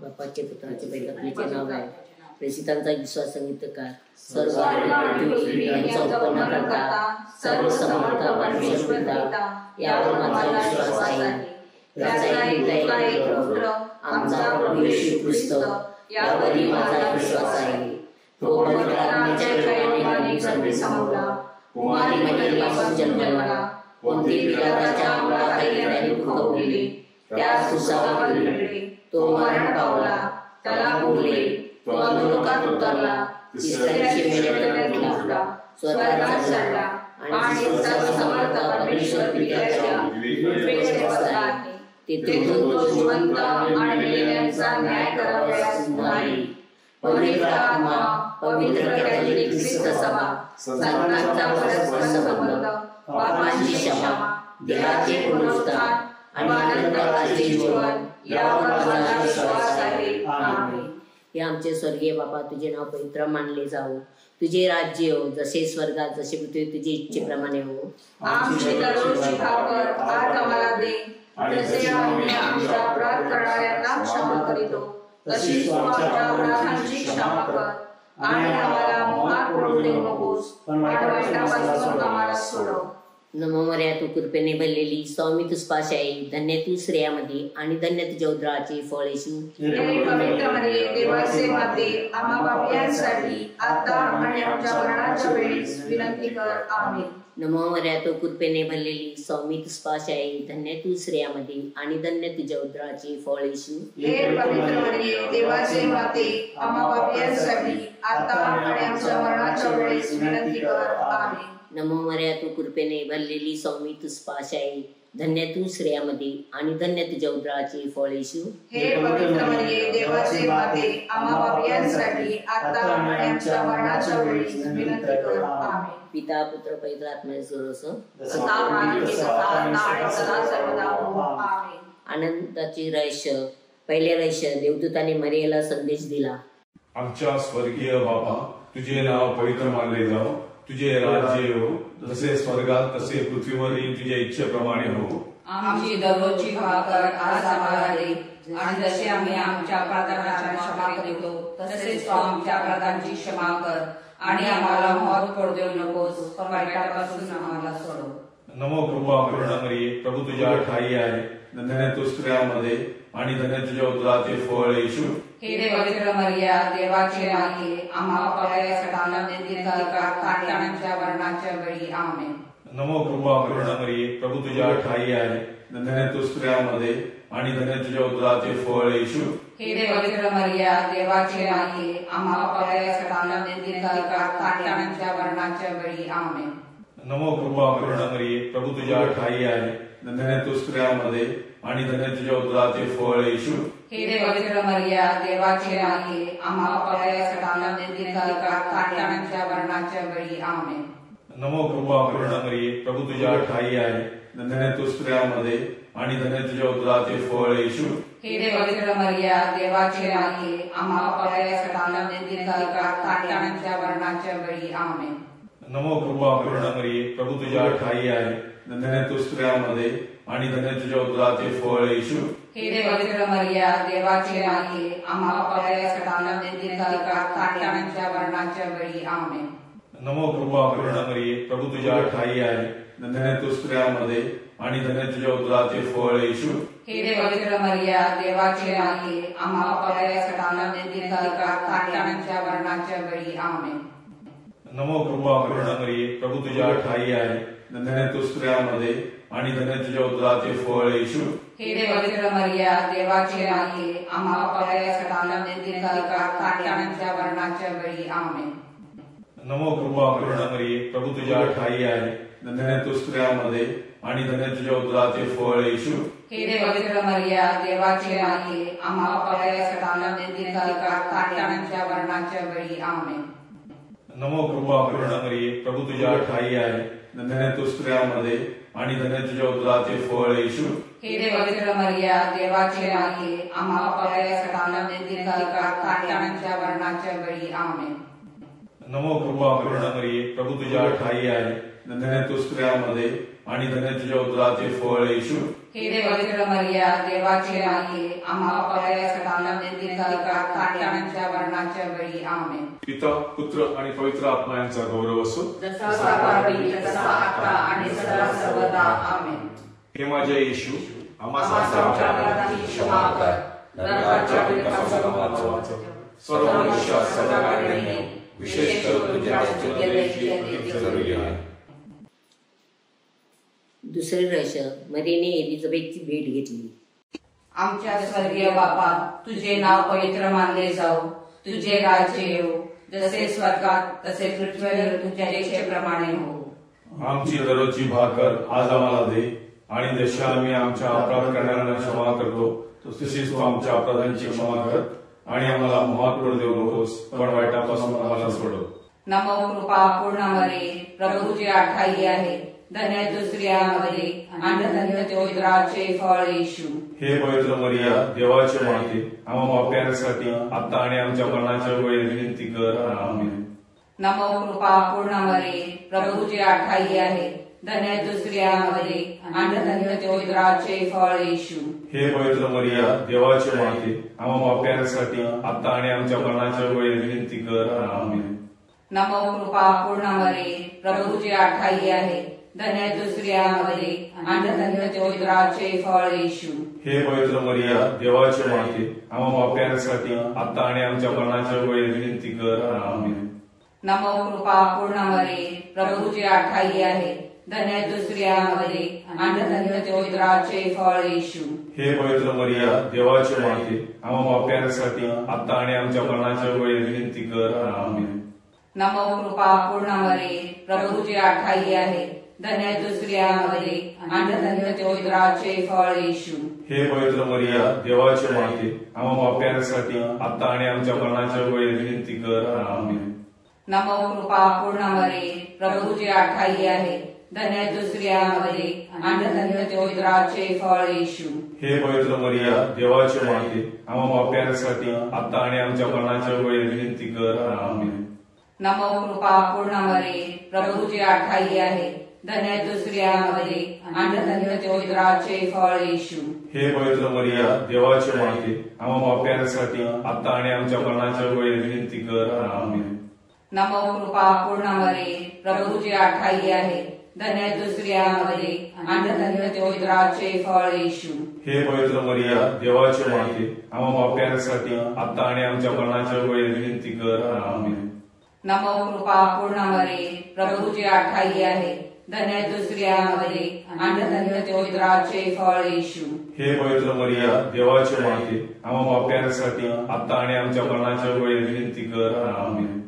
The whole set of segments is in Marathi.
बापाचे पुत्राचे पैदापणीचे नाव आहे. प्रेषितांचा विश्वास संगीतकार सर्व यांचा उत्पन्न करता सर्व समर्थ परमेश्वर पिता यावर माझा विश्वास आहे. त्याचा एक पुत्र आमचा प्रभू येशू ख्रिस्त यावरही माझा विश्वास आहे. तो पवित्र आत्म्याच्या प्रेरणेने जन्म सामवला, कुमारी मरियेपासून जन्मला, पोंतिय पिलाताच्या अंगाखाली त्याने दुःख भोगले, त्या सुसावर घडले, तो मरण पावला, त्याला पुरले, तो अधोलोकात उतरला, तिसऱ्या दिवशी मेल्यानंतर उठला, स्वर्गात चढला आणि सर्व समर्थ परमेश्वर पित्याच्या उजवीकडे बसला आहे. तेथून तो जिवंत आणि मेलेल्यांचा न्याय करावयास नाही. पवित्र आत्मा, पवित्र कॅथोलिक ख्रिस्त सभा, संतांचा परस्पर संबंध, पापांची क्षमा, देहाचे पुनरुत्थान आणि अनंतकाळचे जीवन यावर माझा विश्वास आहे. आमेन. हे आमचे स्वर्गीय बाबा, तुझे नाव पवित्र मानले जावो, तुझे राज्य हो, जसे स्वर्गात जसे पृथ्वी तुझे इच्छेप्रमाणे हो. आमची दररोजची भाकर आज आम्हाला दे, जसे आम्ही आमच्या अपराध करणाऱ्यांना क्षमा करीतो तशीच तू आमच्या अपराधांची क्षमा कर, आणि आम्हाला मोहात पडू देऊ नकोस, पण वाईटापासून आम्हाला सोडव. नमो मर्या, तू कृपेने भरलेली, स्वामी तू स्पाशाई, धन्य तू स्त्रियामध्ये आणि धन्य तुझ्या उदराचे फळ येशू. हे पवित्र मरिये, देवाचे माते, आम्हा पापियांसाठी आता आणि आमच्या मरणाच्या वेळी विनंती कर. आमेन. नमो मर्या, तू कृपेने भरलेली, स्वामी तू स्पाशाई, धन्य तू स्त्रियामध्ये आणि धन्य तुझ्या उदराचे फळ येशू. हे पवित्र मरिये, देवाचे माते, आम्हा पापियांसाठी आता आणि आमच्या मरणाच्या वेळी विनंती कर. आमेन. नमो मर्या, तू कृपेने भरलेली, स्वामी तू स्पाशाई, धन्य तू स्त्रियामध्ये आणि धन्य तुझ्या उदराचे फळ येशू. हे पवित्र मरिये, देवाचे माते, आम्हा पापियांसाठी आता आणि आमच्या मरणाच्या वेळी विनंती कर. आमेन. पिता पुत्र पवित्र आत्म्याचे सर्वदा. आमेन. आनंदाचे रहस्य. पहिले रहस्य, देवदूताने मरियेला संदेश दिला. आमच्या स्वर्गीय बाबा, तुझे नाव पवित्र मानले जाओ, तुझे राज्य हो, जसे स्वर्गात तसे पृथ्वीवरही तुझ्या इच्छेप्रमाणे हो. आमची दररोजची भाकर आज आम्हाला दे, आणि जसे आम्ही आमच्या अपराधांची क्षमा करीतो तसेच तू आमच्या अपराधांची क्षमा कर, आणि आम्हाला मोहात पडू देऊ नकोस, पण वाईटापासून आम्हाला सोडव. नमो कृपा पूर्ण मरिये, प्रभू तुझ्या ठाई आहे, धन्य तू स्त्रियांमध्ये आणि धन्य तुझ्या उदराचे फळ येशू. हे पवित्र मरिया, देवाची माते, आम्हा पापियांसाठी विनंती कर आणि आमच्या मरणाच्या वेळी. आमेन. नमो कृपा पूर्ण मरिये, प्रभू तुझ्या ठाई आहे, धन्य तू स्त्रियांमध्ये आणि धन्य तुझ्या उदराचे फळ येशू. हे पवित्र मरिया, देवाची माते, आम्हा पापियांसाठी विनंती कर आणि आमच्या मरणाच्या वेळी. आमेन. नमो कृपा पूर्ण मरिये, प्रभू तुझ्या ठाई आहे, धन्य तू स्त्रियांमध्ये आणि धन्य तुझ्या उदराचे फळ येशू. हे पवित्र मरिया, देवाची माते, आम्हा पापियांसाठी विनंती कर आणि आमच्या मरणाच्या वेळी. आमेन. नमो कृपा पूर्ण मरिये, प्रभू तुझ्या ठाई आहे, धन्य तू स्त्रियांमध्ये आणि धन्य तुझ्या उदराचे फळ येशू. हे पवित्र मरिया, देवाची माते, आम्हा पापियांसाठी विनंती कर आणि आमच्या मरणाच्या वेळी. आमेन. नमो कृपा पूर्ण मरिये, प्रभू तुझ्या ठाई आहे, धन्य तू स्त्रियांमध्ये आणि धन्य तुझ्या उदराचे फळ येशू. हे पवित्र मरिया, देवाची माते, आम्हा पापियांसाठी विनंती कर आणि आमच्या मरणाच्या वेळी. आमेन. नमो कृपा पूर्ण मरिये, प्रभू तुझ्या ठाई आहे, धन्य तू स्त्रियांमध्ये आणि धन्य तुझ्या उदराचे फळ येशू. हे पवित्र मरिया, देवाची माते, आम्हा पापियांसाठी विनंती कर आणि आमच्या मरणाच्या वेळी. आमेन. नमो कृपा पूर्ण मरिये, प्रभू तुझ्या ठाई आहे, धन्य तू स्त्रियांमध्ये आणि धन्य तुझ्या उदराचे फळ येशू. हे पवित्र मरिया, देवाची माते, आम्हा पापियांसाठी विनंती कर आणि आमच्या मरणाच्या वेळी. आमेन. नमो कृपा पूर्ण मरिये, प्रभू तुझ्या ठाई आहे, धन्य तू स्त्रियांमध्ये आणि धन्य तुझ्या उदराचे फळ येशू. हे पवित्र मरिया, देवाची माते, आम्हा पापियांसाठी विनंती कर आणि आमच्या मरणाच्या वेळी. आमेन. नमो कृपा पूर्ण मरिये, प्रभू तुझ्या ठाई आहे, धन्य तू स्त्रियांमध्ये आणि धन्य तुझ्या उदराचे फळ येशू. हे पवित्र मरिया, देवाची माते, आम्हा पापियांसाठी विनंती कर आणि आमच्या मरणाच्या वेळी. आमेन. नमो कृपा पूर्ण मरिये, प्रभू तुझ्या ठाई आहे, धन्य तू स्त्रियांमध्ये आणि धन्य तुझ्या उदराचे फळ येशू. हे पवित्र मरिया, देवाची माते, आम्हा पापासाठी तांडणाच्या मरणाच्या वेळी आमेन. पिता, पुत्र आणि पवित्र आत्मा यांचा गौरव असो. जसा पूर्वी तसा आता आणि सदा सर्वदा आमेन. हे माझ्या येशू, आम्हा आमच्या अपराधांची क्षमा कर, नरकाच्या पिंडापासून आम्हाला वाचव. सर्व मनुष्यात सदा सदाकाळी विशेष करून तुझ्या स्तुतीची अति जरुरी आहे. दुसरे रहस्य, मरीने एलिझाबेथची भेट घेतली. आमच्या स्वर्गीय बापा, तुझे नाव पवित्र मानले जाऊ, तुझे राज्य येऊ, जसे स्वर्गात तसे पृथ्वीवर तुझ्या इच्छेप्रमाणे हो. आमची दररोजची भाकर आज आम्हाला दे, आणि जशी आम्ही आमच्या अपराध करणाऱ्यांना क्षमा करतो तशीच तू आमच्या अपराधांची क्षमा कर, आणि आम्हाला मोहात पडू देऊ नकोस, पण वाईटापासून आम्हाला सोडव. नमो कृपा पूर्ण मरिये, प्रभू तुझी ठाई आहे, धन्य तू स्त्रियांमध्ये आणि धन्य तुझ्या उदराचे फळ येशू. हे पवित्र मरिया, देवाचे माते, आम्हा पाप्यांसाठी आता आणि आमच्या मरणाच्या वेळी विनंती कर. आमेन. नमो कृपा पूर्ण मरिये, प्रभू तुझी ठाई आहे, धन्य तू स्त्रियांमध्ये आणि धन्य तुझ्या उदराचे फळ येशू. हे पवित्र मरिया, देवाचे माते, आम्हा पाप्यांसाठी आता आणि आमच्या मरणाच्या वेळी विनंती कर. आमेन. नमो कृपा पूर्ण मरिये, प्रभू तुझी ठाई आहे, धन्य तू स्त्रियांमध्ये आणि धन्य तुझ्या उदराचे फळ येशू. हे पवित्र मरिया, देवाचे माते, आम्हा पाप्यांसाठी आता आणि आमच्या मरणाच्या वेळी विनंती कर. आमेन. नमो कृपा पूर्ण मरिये, प्रभू तुझी ठाई आहे, धन्य तू स्त्रियांमध्ये आणि धन्य तुझ्या उदराचे फळ येशू. हे पवित्र मरिया, देवाचे माते, आम्हा पाप्यांसाठी आता आणि आमच्या मरणाच्या वेळी विनंती कर. आमेन. नमो कृपा पूर्ण मरिये, प्रभू तुझी ठाई आहे, धन्य तू स्त्रियांमध्ये आणि धन्य तुझ्या उदराचे फळ येशू. हे पवित्र मरिया, देवाचे माते, आम्हा पाप्यांसाठी आता आणि आमच्या मरणाच्या वेळी विनंती कर. आमेन. नमो कृपा पूर्ण मरिये, प्रभू तुझी ठाई आहे, धन्य तू स्त्रियांमध्ये आणि धन्य तुझ्या उदराचे फळ येशू. हे पवित्र मरिया, देवाचे माते, आम्हा पाप्यांसाठी आता आणि आमच्या मरणाच्या वेळी विनंती कर. आमेन. नमो कृपा पूर्ण मरिये, प्रभू तुझी ठाई आहे, धन्य तू स्त्रियांमध्ये आणि धन्य तुझ्या उदराचे फळ येशू. हे पवित्र मरिया, देवाचे माते, आम्हा पाप्यांसाठी आता आणि आमच्या मरणाच्या वेळी विनंती कर. आमेन. नमो कृपा पूर्ण मरिये, प्रभू तुझी ठाई आहे, धन्य तू स्त्रियांमध्ये आणि धन्य तुझ्या उदराचे फळ येशू. हे पवित्र मरिया, देवाचे माते, आम्हा पाप्यांसाठी आता आणि आमच्या मरणाच्या वेळी विनंती कर. आमेन. नमो कृपा पूर्ण मरिये, प्रभू तुझी ठाई आहे, धन्य तू स्त्रियांमध्ये आणि धन्य तुझ्या उदराचे फळ येशू. हे पवित्र मरिया, देवाचे माते, आम्हा पाप्यांसाठी आता आणि आमच्या मरणाच्या वेळी विनंती कर. आमेन.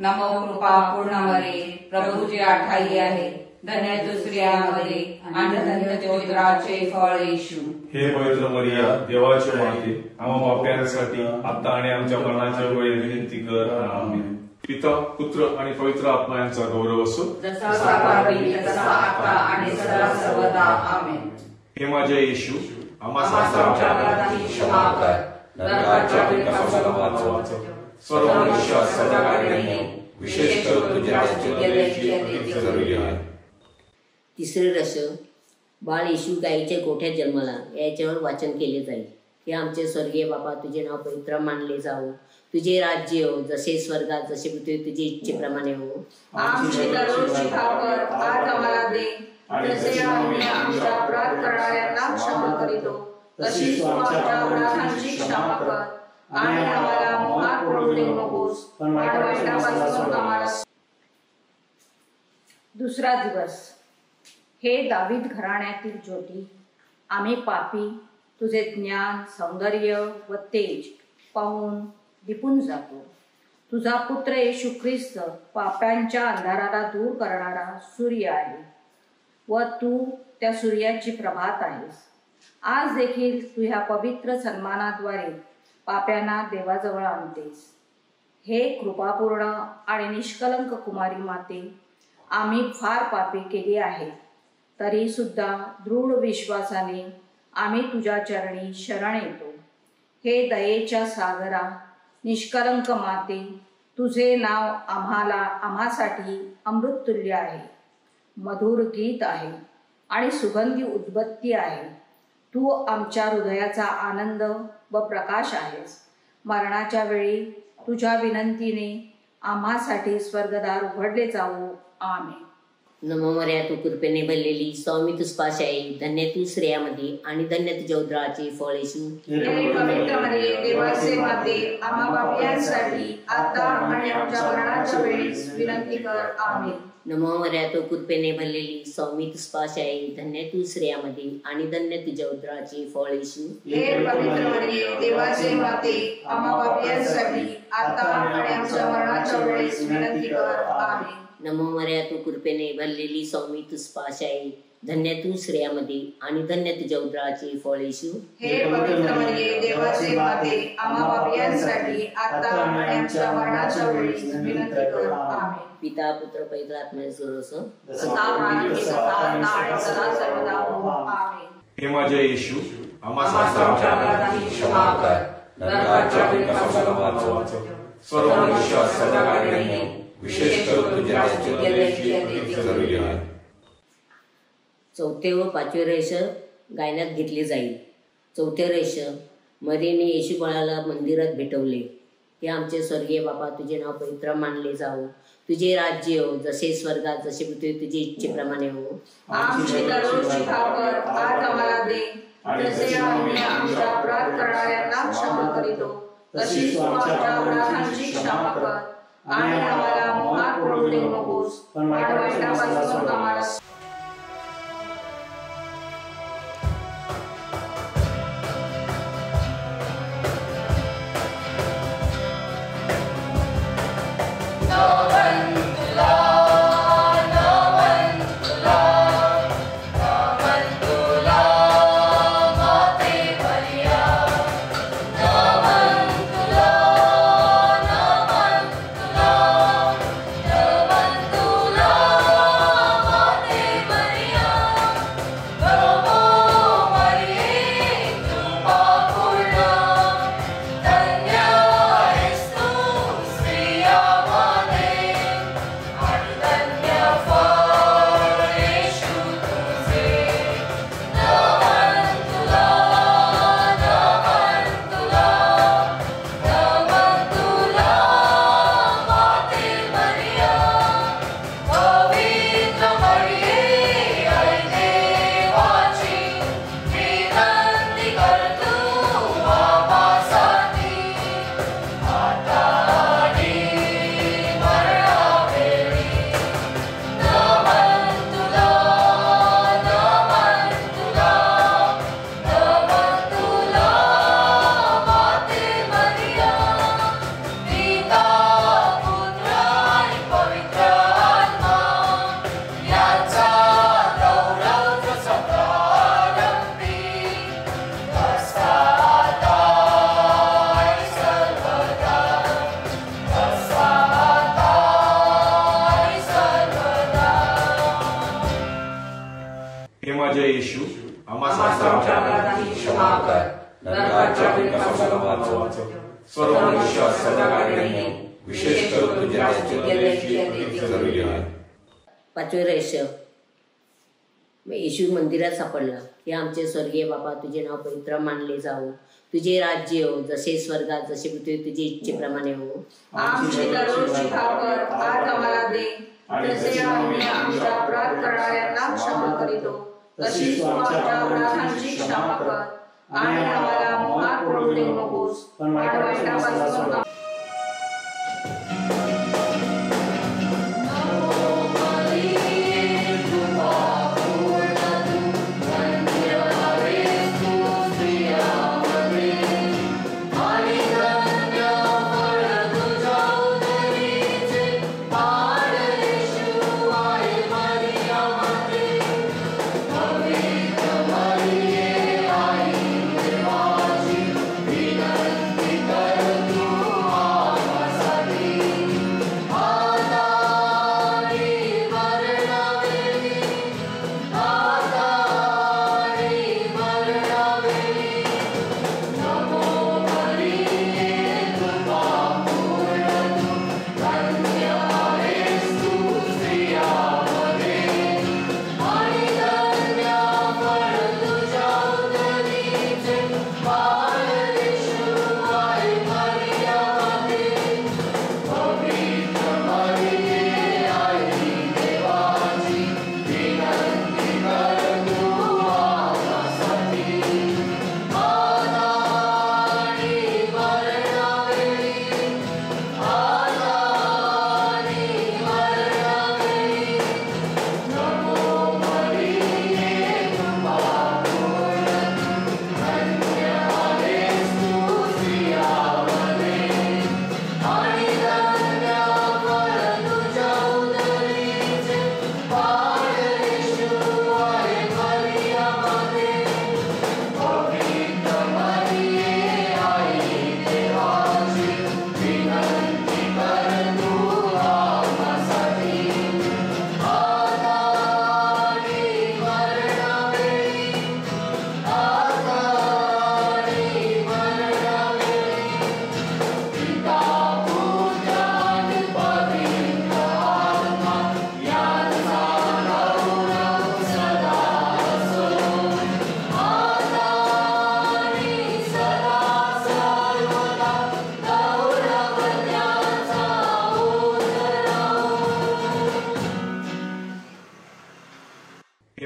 नमो कृपा पूर्ण मरिये, प्रभू तुझी ठाई आहे, धन्य तू स्त्रियांमध्ये आणि धन्य तुझ्या उदराचे फळ येशू. हे पवित्र मरिया, देवाचे माते, आम्हा पाप्यांसाठी आता आणि आमच्या मरणाच्या वेळी विनंती कर. आमेन. पिता, पुत्र आणि पवित्र आत्मा यांचा गौरव असो. जसा पूर्वी तसा आता आणि सदा सर्वदा आमेन. हे माझ्या येशू, आम्हा आमच्या अपराधांची क्षमा कर, नरकाच्या पिंडापासून आम्हाला वाचव. सर्व मनुष्यात सदाकाळी विशेष करून तुझ्या स्तुतीची अति जरुरी आहे. तिसरे रहस्य, बाळ येशू गायीच्या गोठ्यात जन्माला, याच्यावर वाचन केले जाईल. हे आमचे स्वर्गीय बापा, तुझे नाव पवित्र मानले जावो, तुझे राज्य हो, जसे स्वर्गात तसे पृथ्वी तुझे इच्छेप्रमाणे हो. आमची दररोजची भाकर आज आम्हाला दे, जसे आम्ही आमच्या अपराध करणाऱ्यांना क्षमा करीतो तशीच तू आमच्या अपराधांची क्षमा कर, आणि आम्हाला मोहात पडू देऊ नकोस, पण वाईटापासून आम्हाला. दुसरा दिवस. हे दावीद घराण्यातील ज्योती, आम्ही पापी तुझे ज्ञान, सौंदर्य व तेज पाहून दिपून जातो. तुझा पुत्र येशू ख्रिस्त पाप्यांच्या अंधाराला दूर करणारा सूर्य आहे व तू त्या सूर्याची प्रभात आहेस. आज देखील तू ह्या पवित्र सन्मानाद्वारे पाप्यांना देवाजवळ आणतेस. हे कृपापूर्ण आणि निष्कलंक कुमारी माते, आम्ही फार पापे केली आहेत, तरी सुद्धा दृढ विश्वासाने आम्ही तुझ्या चरणी शरण येतो. हे दयेच्या सागरा, निष्कलंक माते, तुझे नाव आम्हासाठी अमृततुल्य आहे, मधुर गीत आहे आणि सुगंधी उद्बत्ती आहे. तू आमच्या हृदयाचा आनंद व प्रकाश आहेस. मरणाच्या वेळी तुझ्या विनंतीने आम्हासाठी स्वर्गदार उघडले जावो. आमेन. नमो मर्या तू कृपेने भरलेली, स्वामी तुझपाशी आहे. धन्य तू स्त्रियामध्ये आणि धन्य तुझ्या उदराचे फळ येशू. हे पवित्र मरिये, देवाचे माते, आम्हा पापियांसाठी आता आणि आमच्या मरणाच्या वेळी विनंती कर. आमेन. नमो मर्या तू कृपेने भरलेली, स्वामी तुझपाशी आहे. धन्य तू स्त्रियामध्ये आणि धन्य तुझ्या उदराचे फळ येशू. हे पवित्र मरिये, देवाचे माते, आम्हा पापियांसाठी आता आणि आमच्या मरणाच्या वेळी विनंती कर. आमेन. नमो मर्या तू कृपेने भरलेली, स्वामी तुझपाशी आहे. धन्य तू स्त्रियामध्ये आणि धन्य तुझ्या उदराचे फळ येशू. हे पवित्र मरिये, देवाचे माते, आम्हा पापियांसाठी आता आणि आमच्या मरणाच्या वेळी विनंती कर. आमेन. पिता पुत्र पवित्र आत्म्याचे भरोसा. सर्वदा. आमेन. हे माझ्या येशू, आम्हा आमच्या अपराधांची क्षमा कर, नरकाच्या विळखापासून वाचव, सर्व मनुष्य सदा काळजी, विशेष करून तुझ्या जरुरी आहे. चौथे व पाचवे रहस्य गायनात घेतले जाईल. चौथे रहस्य, मरीने येशू बाळाला मंदिरात भेटवले. हे आमचे स्वर्गीय बाबा, तुझे नाव पवित्र मानले जावो. तुझे राज्य हो, जसे स्वर्गात जसे पृथ्वी तुझे इच्छेप्रमाणे हो. आमची दररोजची भाकर आज आम्हाला दे, जसे आम्ही आमच्या अपराध करणाऱ्यांना क्षमा करीतो, तशीच तू आमच्या अपराधांची क्षमा कर. आणि आम्हाला मोहात पडू देऊ नकोस, पण वाईटापासून आम्हाला येशू, आम्हा आमच्या अपराधांची क्षमा कर, नरकाच्या विळखापासून वाचव, सर्व मनुष्य सदा काळजी, विशेष करून तुझ्या जरुरी आहे. पाचवे रहस्य, येशू मंदिरात सापडला. हे आमचे स्वर्गीय बाबा, तुझे नाव पवित्र मानले जावो. तुझे राज्य हो, जसे स्वर्गात जसे पृथ्वी तुझे इच्छेप्रमाणे हो. आमची दररोजची भाकर आज आम्हाला दे, जसे आम्ही आमच्या अपराध करणाऱ्यांना क्षमा करीतो, तशीच तू आमच्या अपराधांची क्षमा कर. आणि आम्हाला मोहात पडू देऊ नकोस, पण वाईटापासून Amen.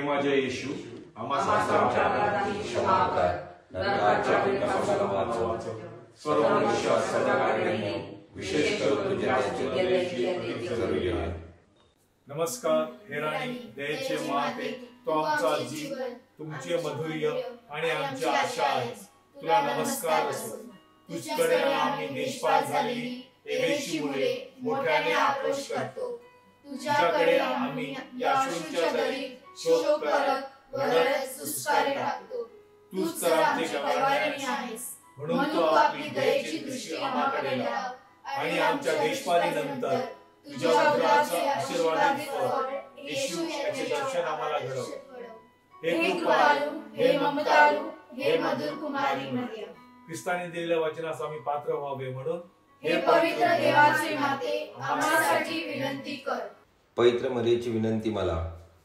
हे माझे येशू आम्हा आमच्या अपराधांची क्षमा कर, नरकाच्या पिंडापासून वाचव, सर्व मनुष्य सदाकाळी विशेष करून तुझ्या दयेची करूया. नमस्कार हे राणी दयेचे माते, तो आमचा जीव, तुमचे मधुर्य आणि आमची आशा आहे. तुला नमस्कार असो. तुझ्याकडे आम्ही देशपाल झालेली एबेशीमुळे मोठ्याने आक्रोश करतो. तुझ्याकडे आम्ही याशूंच्या दरी शोक करत रडत सुस्कारे टाकतो. तूच तर आमचे गवारणी आहेस, म्हणून तू आपली दयेची दृष्टी आम्हाकडे लाव आणि आमच्या देशपालीनंतर तुझ्या उदराचे आशीर्वादित फळ येशू याचे दर्शन आम्हाला घडव. हे कृपाळू, हे ममताळू, हे मधुर कुमारी मरियम, ख्रिस्ताने दिलेल्या वचनास आम्ही पात्र व्हावे म्हणून हे पवित्र देवाचे माते, आम्हासाठी विनंती कर. पवित्र मरियेची विनंती मला.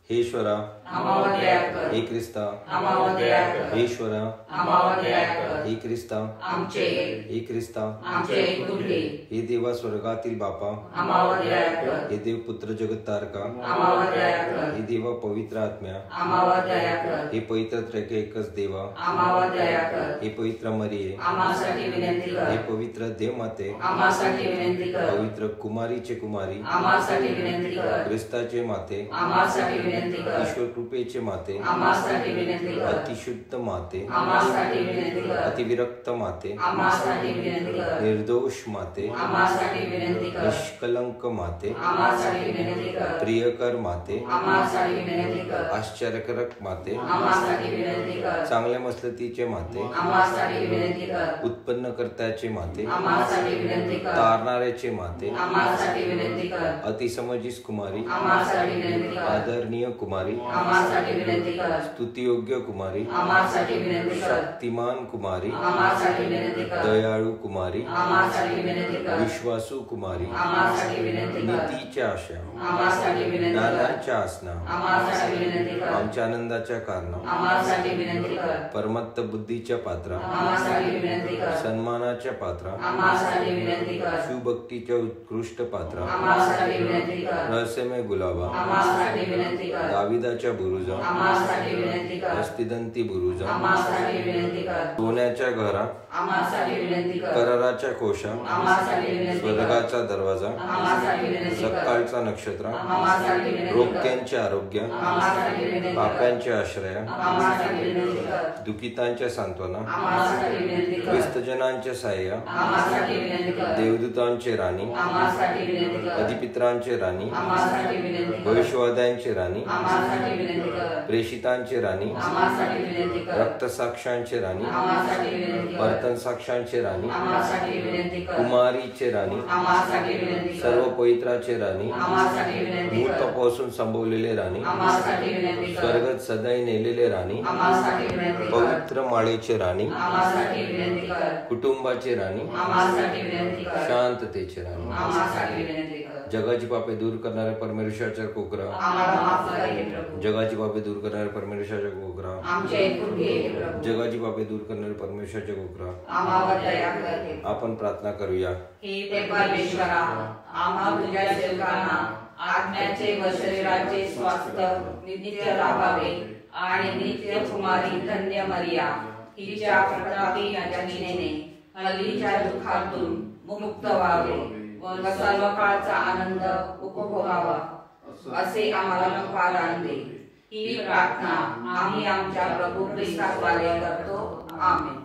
हे ईश्वरा आम्हावर दया कर, हे ख्रिस्ता आम्हावर दया कर, हे ईश्वरा आम्हावर दया कर, हे ख्रिस्ता आमचे हे ख्रिस्ता आमचे ऐकून घे, हे देवा स्वर्गातील बापा, आम्हावर दया कर, हे देव पुत्र जगत तारका, आम्हावर दया कर, हे देवा पवित्र आत्म्या, आम्हावर दया कर, हे पवित्र त्रैक एकच देवा, आम्हावर दया कर, हे पवित्र मरिये, आम्हासाठी विनंती हे कर, पवित्र देव माते, आम्हासाठी विनंती कर, पवित्र कुमारीचे कुमारी, आम्हासाठी विनंती कर, ख्रिस्ताचे माते, आम्हासाठी विनंती कर, ईश्वर कृपेचे माते, आम्हासाठी विनंती कर, अतिशुद्ध माते, आम्हासाठी विनंती कर, अतिविरक्त माते, आम्हासाठी विनंती कर, निर्दोष माते, आम्हासाठी विनंती कर, निष्कलंक माते, आम्हासाठी विनंती कर, प्रियकर माते, आम्हासाठी विनंती कर, आश्चर्यकारक माते, आम्हासाठी विनंती कर, चांगल्या मसलतीचे माते, आम्हासाठी विनंती कर, उत्पन्नकर्त्याचे माते, आम्हासाठी विनंती कर, तारणाऱ्याचे माते, आम्हासाठी विनंती कर, अतिसमजीस कुमारी, आम्हासाठी विनंती कर, आदरणीय कुमारी, आम्हासाठी विनंती कर, स्तुतियोग्य कुमारी, आम्हासाठी विनंती कर, शक्तिमान कुमारी, आम्हासाठी विनंती कर, दयाळू कुमारी, आम्हासाठी विनंती कर, विश्वासू कुमारी, आम्हासाठी विनंती कर, नीतीच्या आशा, आम्हासाठी विनंती कर, ज्ञानाच्या आसना, आम्हासाठी विनंती कर, आमच्या आनंदाच्या कारण, आम्हासाठी विनंती कर, परमत्त बुद्धीच्या पात्रा, आम्हासाठी विनंती कर, सन्मानाच्या पात्रा, आम्हासाठी विनंती कर, शिवभक्तीच्या उत्कृष्ट पात्रा, आम्हासाठी विनंती कर, रहस्यमय गुलाबा, आम्हासाठी विनंती कर, दाविदाच्या बुरुजा, आम्हासाठी विनंती कर, हस्तिदंती बुरुजा, आम्हासाठी विनंती कर, सोन्याच्या घरा, आम्हासाठी विनंती कर, कराराच्या कोशा, आम्हासाठी विनंती कर, स्वर्गाचा दरवाजा, आम्हासाठी विनंती कर, सकाळचा नक्षत्र, आम्हासाठी विनंती कर, रोगत्यांचे आरोग्य, आम्हासाठी विनंती कर, पाप्यांचे आश्रय, आम्हासाठी विनंती कर, दुखितांच्या सांत्वना, आम्हासाठी विनंती कर, ख्रिस्तजनांचे सहाय्य, आम्हासाठी विनंती कर, देवदूतांचे राणी, आम्हासाठी विनंती कर, अधिपित्रांचे राणी, आम्हासाठी विनंती कर, भविष्यवाद्यांचे राणी, आम्हासाठी विनंती कर, प्रेषितांचे राणी, आम्हासाठी विनंती कर, रक्तसाक्षांचे राणी, आम्हासाठी विनंती कर, वर्तन साक्षांचे राणी, आम्हासाठी विनंती कर, कुमारीचे राणी, आम्हासाठी विनंती कर, सर्व पवित्राचे राणी, आम्हासाठी विनंती कर, मूर्तपासून संभवलेले राणी, आम्हासाठी विनंती कर, स्वर्गात सदाई नेलेले राणी, आम्हासाठी विनंती कर, पवित्र माळेचे राणी, आम्हासाठी विनंती कर, कुटुंबाचे राणी, आम्हासाठी विनंती कर, शांततेचे राणी, आम्हासाठी विनंती कर, जगाची पापे दूर करणारे परमेश्वराच्या कोकरा, आम्हाला माफ कर हे प्रभू, जगाची पापे दूर करणारे परमेश्वराच्या कोकरा, आमचे ऐकून घे हे प्रभू, जगाची पापे दूर करणारे परमेश्वराच्या कोकरा. आम्हावर दया कर हे. आपण प्रार्थना करूया. हे परमेश्वरा, आम्हा तुझ्या सेवकांना आत्म्याचे व शरीराचे स्वास्थ्य नित्य लाभावे आणि नित्य कुमारी धन्य मरिया हिच्या प्रतापी जनिनेने हल्लीच्या दुःखातून मुक्त व्हावे व सर्व काळचा आनंद उपभोगावा असे आम्हाला कृपादान दे. ही प्रार्थना आम्ही आमच्या प्रभू ख्रिस्ताद्वारे करतो. आमेन.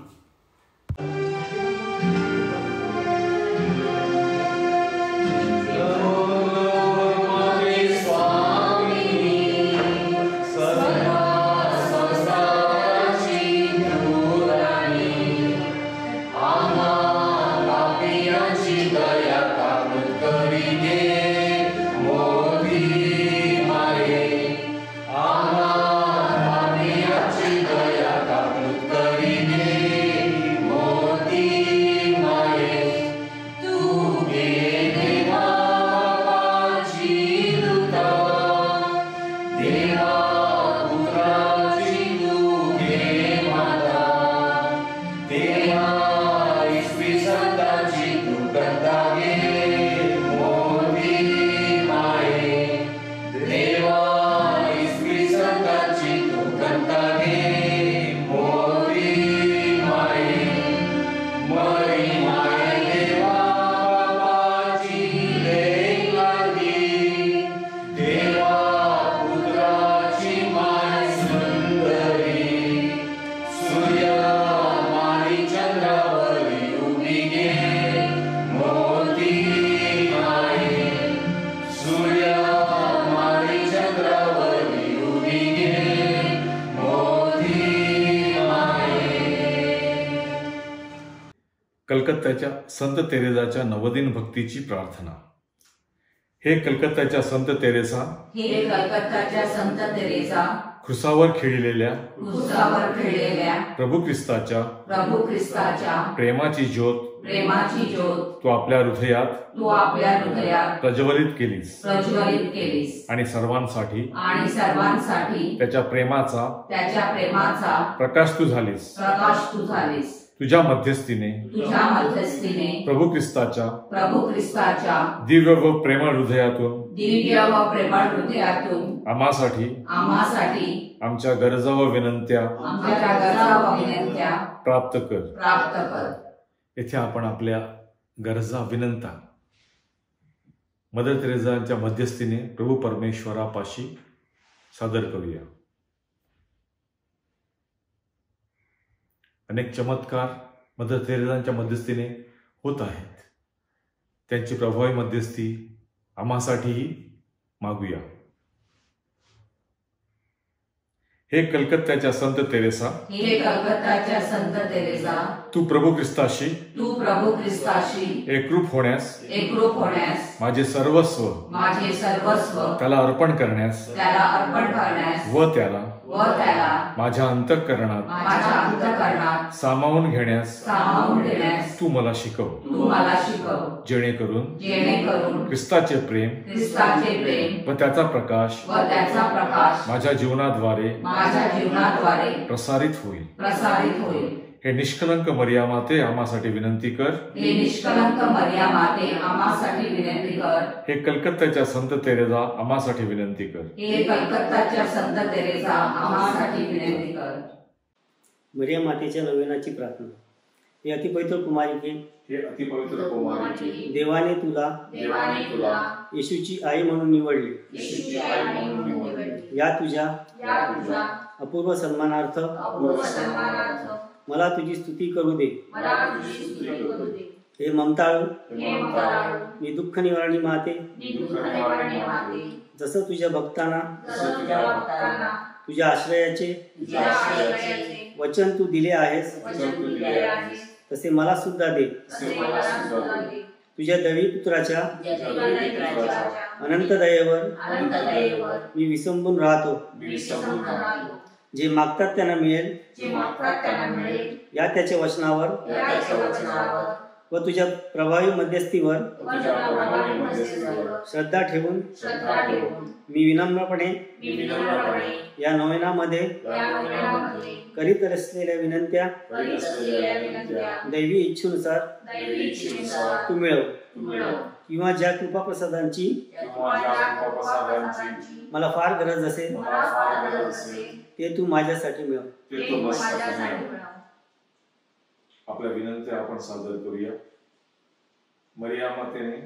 Mothi कलकत्त्याच्या संत तेरेसाच्या नवदिन भक्तीची प्रार्थना. हे कलकत्त्याच्या संत तेरेसा, हे कलकत्ताच्या संत तेरेसा, क्रुसावर खेळलेल्या प्रभू ख्रिस्ताच्या प्रेमाची ज्योत तू आपल्या हृदयात प्रज्वलित केलीस आणि सर्वांसाठी त्याच्या प्रेमाचा प्रकाश तू झालीस. तुझ्या मध्यस्थीने प्रभू ख्रिस्ताच्या दिव्य व प्रेमळ हृदयातून आम्हासाठी आमच्या गरजा व विनंत्या प्राप्त कर. येथे आपण आपल्या गरजा विनंता मदर तेरेसाच्या मध्यस्थीने प्रभू परमेश्वरापाशी सादर करूया. अनेक चमत्कार मदर तेरेसाच्या मध्यस्थीने होत आहेत. त्यांची प्रभावी मध्यस्थी आम्हासाठीही मागूया. हे कलकत्त्याच्या संत तेरेसा, तू प्रभू ख्रिस्ताशी एकरूप होण्यास माझे सर्वस्व त्याला अर्पण करण्यास व त्याला माझ्या अंतःकरणात सामावून घेण्यास तू मला शिकव. जेणेकरून ख्रिस्ताचे प्रेम व त्याचा प्रकाश माझ्या जीवनाद्वारे प्रसारित होईल. हे निष्कलंक मरियामाते आम्हासाठी विनंती कर. हे कलकत्त्याच्या संत तेरेसा आम्हासाठी विनंती कर. मरिया मातेच्या नवनाची प्रार्थना. हे अतिपवित्र कुमारिके, देवाने तुला येशूची आई म्हणून निवडली. या तुझ्या अपूर्व सन्मानार्थ मला तुझी स्तुती करू दे. हे ममताळू, मी दुःख निवारणी माते, जसं तुझ्या भक्तांना तुझ्या आश्रयाचे वचन तू दिले आहेस, तसे मला सुद्धा दे. तुझ्या दैवी पुत्राच्या अनंत दयेवर मी विसंबून राहतो. जे मागतात त्यांना मिळेल या त्याच्या वचनावर व तुझ्या प्रभावी मध्यस्थीवर श्रद्धा ठेवून मी विनम्रपणे या नोवेनामध्ये करीत असलेल्या विनंत्या दैवी इच्छेनुसार तू मिळव. किंवा ज्या कृपाप्रसादांची मला फार गरज असेल ते तू माझ्यासाठी मिळव. आपल्या विनंत्या आपण सादर करूया. मरिया मातेने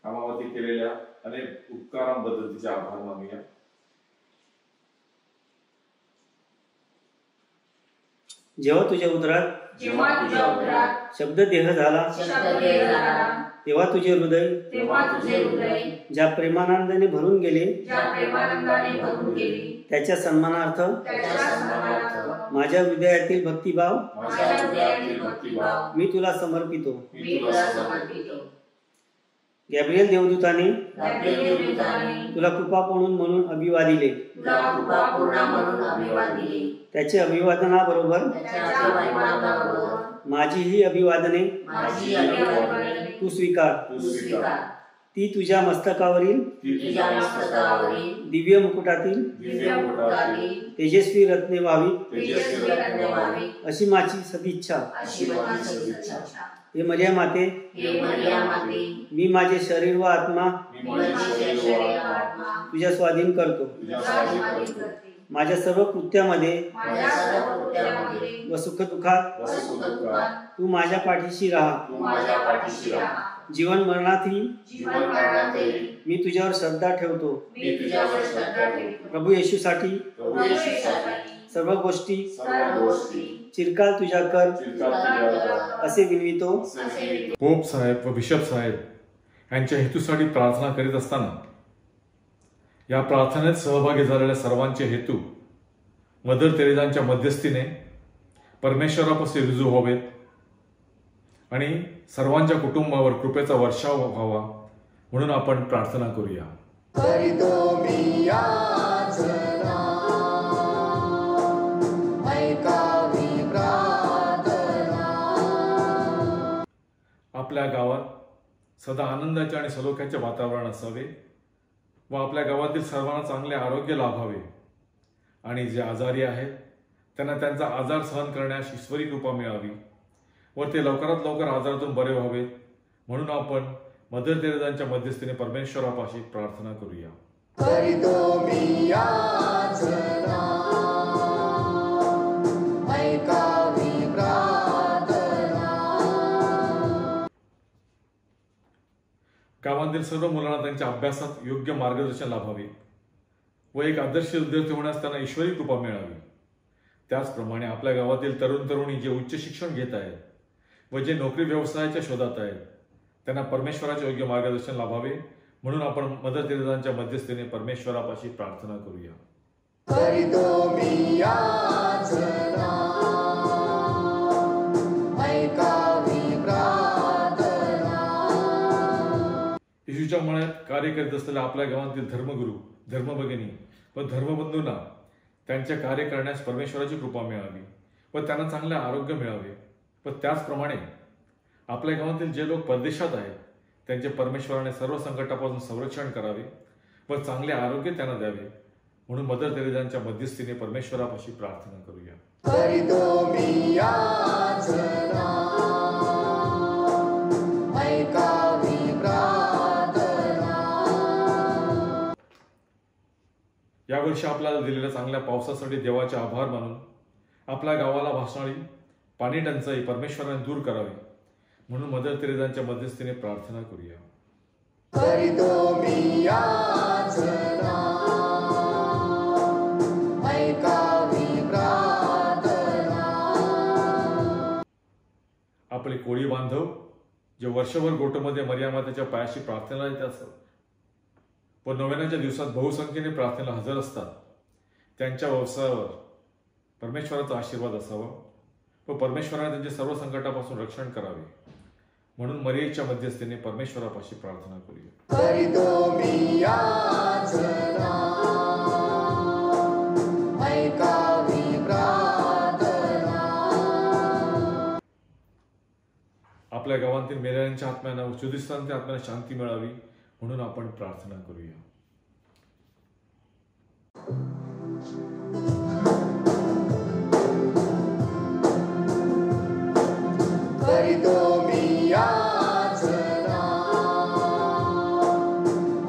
आम्हावरती केलेल्या अनेक उपकारांबद्दल तिचे आभार मानूया. जेव्हा तुझ्या उदरात शब्द देह झाला, तेव्हा तुझे हृदय ज्या प्रेमानंदाने भरून गेले, त्याच्या सन्मानार्थ माझ्या हृदयातील भक्तिभाव मी तुला समर्पितो. गॅब्रिएल देवदूताने तुला कृपापूर्ण म्हणून अभिवादिले. त्याचे अभिवादनाबरोबर माझी ही अभिवादने तू स्वीकार. ती तुझ्या मस्तकावरील दिव्य मुकुटातील तेजस्वी रत्ने व्हावी अशी माझी सदिच्छा. हे मरिया माते, मी माझे शरीर व आत्मा तुझ्या स्वाधीन करतो. माझ्या सर्व कृत्यामध्ये व सुखदुःखात तू माझ्या पाठीशी राहा. जीवन मरणातही मी तुझ्यावर श्रद्धा ठेवतो. प्रभू येशूसाठी सर्व गोष्टी चिरकाल तुझ्या कर असे विनवितो. पोप साहेब व बिशप साहेब यांच्या हेतूसाठी प्रार्थना करीत असताना या प्रार्थनेत सहभागी झालेल्या सर्वांचे हेतू मदर तेरेसांच्या मध्यस्थीने परमेश्वरापाशी रुजू व्हावेत आणि सर्वांच्या कुटुंबावर कृपेचा वर्षाव व्हावा म्हणून आपण प्रार्थना करूया. करीतो मी याचना, ऐकावी प्रार्थना. आपल्या गावात सदा आनंदाचे आणि सलोख्याचे वातावरण असावे व आपल्या गावातील सर्वांना चांगले आरोग्य लाभावे आणि जे आजारी आहेत त्यांना त्यांचा आजार सहन करण्यास ईश्वरी कृपा मिळावी व ते लवकरात लवकर आजारातून बरे व्हावेत म्हणून आपण मदर तेरेसांच्या मध्यस्थीने परमेश्वरापाशी प्रार्थना करूया. करीतो मी याचना, ऐकावी प्रार्थना. गावांतील सर्व मुलांना त्यांच्या अभ्यासात योग्य मार्गदर्शन लाभावे व एक आदर्श विद्यार्थी होण्यास त्यांना ईश्वरी कृपा मिळावी. त्याचप्रमाणे आपल्या गावातील तरुण तरुणी जे उच्च शिक्षण घेत आहेत व जे नोकरी व्यवसायाच्या शोधात आहेत त्यांना परमेश्वराचे योग्य मार्गदर्शन लाभावे म्हणून आपण मदर तेरेसांच्या मध्यस्थीने परमेश्वरापाशी प्रार्थना करूया. करीतो मी याचना, ऐकावी प्रार्थना. येशूच्या मनात कार्य करीत असलेल्या आपल्या गावातील धर्मगुरू, धर्मभगिनी व धर्मबंधूंना त्यांचे कार्य करण्यास परमेश्वराची कृपा मिळावी व त्यांना चांगले आरोग्य मिळावे व त्याचप्रमाणे आपल्या गावातील जे लोक परदेशात आहेत त्यांचे परमेश्वराने सर्व संकटापासून संरक्षण करावे व चांगले आरोग्य त्यांना द्यावे म्हणून मदर तेरेसांच्या मध्यस्थीने परमेश्वरापाशी प्रार्थना करूया. करीतो मी याचना, ऐकावी प्रार्थना. यावर्षी आपल्याला दिलेल्या चांगल्या पावसासाठी देवाचे आभार मानून आपल्या गावाला भासणारी पाणी टंचाई परमेश्वराने दूर करावी म्हणून मदर तेरेसांच्या मध्यस्थीने प्रार्थना करूया. करीतो मी याचना, ऐकावी प्रार्थना. आपले कोळी बांधव जे वर्षभर गोटमध्ये मर्यामातेच्या पायाशी प्रार्थनेला येत असतात व नोवेनाच्या दिवसात बहुसंख्येने प्रार्थनेला हजर असतात त्यांच्या व्यवसायावर परमेश्वराचा आशीर्वाद असावा व परमेश्वराने त्यांचे सर्व संकटापासून रक्षण करावे म्हणून मरियेच्या मध्यस्थीने परमेश्वरापाशी प्रार्थना करूया. करीतो मी याचना, ऐकावी प्रार्थना. आपल्या गावातील मेलेल्यांच्या आत्म्यांना व शुद्धिस्तांच्या आत्म्यांना शांती मिळावी म्हणून आपण प्रार्थना करूया. करीतो मी याचना,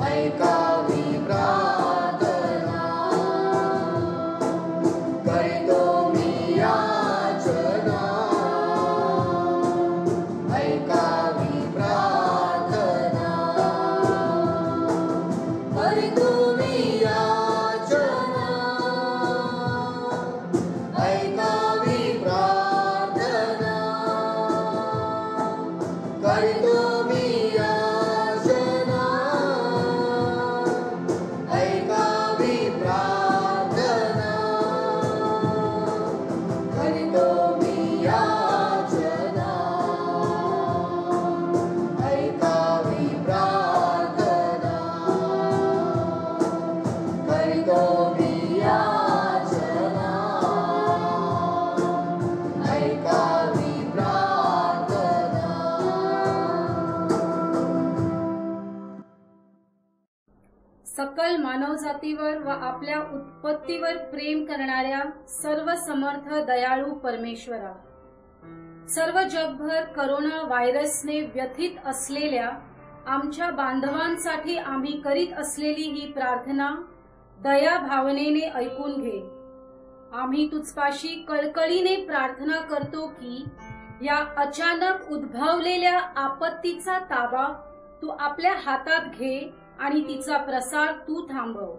ऐकावी प्रार्थना. करीतो मी याचना, ऐकावी प्रार्थना. करीतो मी याचना, ऐकावी प्रार्थना. करीतो मी याचना, ऐकावी प्रार्थना. करीतो मी याचना, ऐकावी प्रार्थना. करीतो मी याचना, ऐकावी प्रार्थना. सकल मानवजातीवर व आपल्या उत्पत्तीवर प्रेम करणाऱ्या सर्व समर्थ दयाळू परमेश्वरा, सर्व जगभर करोना व्हायरसने व्यथित असलेल्या आमच्या बांधवांसाठी आम्ही करीत असलेली ही प्रार्थना दया भावनेने ऐकून घे. आम्ही तुझपाशी कळकळीने प्रार्थना करतो की या अचानक उद्भवलेल्या आपत्तीचा ताबा तू आपल्या हातात घे आणि तिचा प्रसार तू थांबव.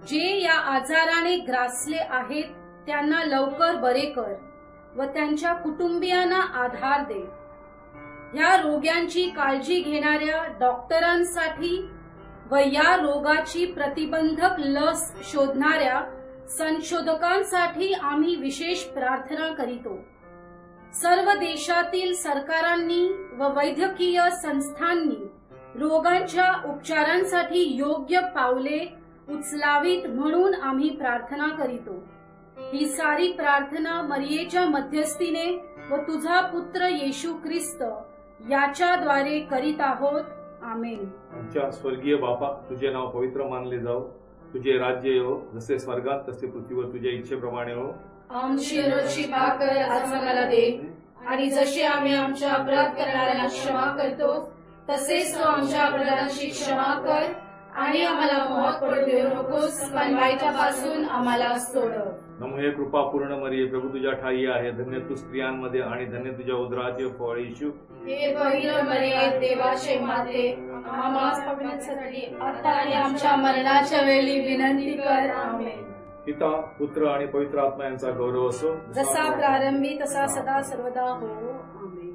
जे या आजाराने ग्रासले आहेत त्यांना लवकर बरे कर व त्यांच्या कुटुंबियांना आधार दे. या रोग्यांची काळजी घेणाऱ्या डॉक्टरांसाठी व या रोगाची प्रतिबंधक लस शोधणाऱ्या संशोधकांसाठी आम्ही विशेष प्रार्थना करीतो. सर्व देशातील सरकारांनी व वैद्यकीय संस्थांनी रोगांच्या उपचारांसाठी योग्य पावले उचलावीत म्हणून आम्ही प्रार्थना करीतो. ही सारी प्रार्थना मरियेच्या मध्यस्थीने व तुझा पुत्र येशू ख्रिस्त याच्याद्वारे करीत आहोत. आमेन. आमच्या स्वर्गीय बापा, तुझे नाव पवित्र मानले जाओ, तुझे राज्य येवो, जसे स्वर्गात तसे पृथ्वीवर तुझ्या इच्छेप्रमाणे हो. आमची रोजची भाकर आज आम्हाला दे, आणि जसे आम्ही आमच्या अपराध करणाऱ्यांना क्षमा करतो तसेच तू आमच्या अपराधांची क्षमा कर, आणि आम्हाला मोहात पडू देऊ नकोस, पण वाईटापासून आम्हाला सोड. नमो हे कृपा पूर्ण मरिये, प्रभू तुझ्या ठाई आहे, धन्य तू स्त्रियांमध्ये आणि धन्य तुझ्या उदराचे फळ येशू. हे पवित्र मरिये, देवाचे माते, आम्हाला पापांसाठी आता आणि आमच्या मरणाच्या वेळी विनंती कर. आमेन. पिता, पुत्र आणि पवित्र आत्मा यांचा गौरव असो, जसा प्रारंभी तसा सदा सर्वदा हो. आमेन.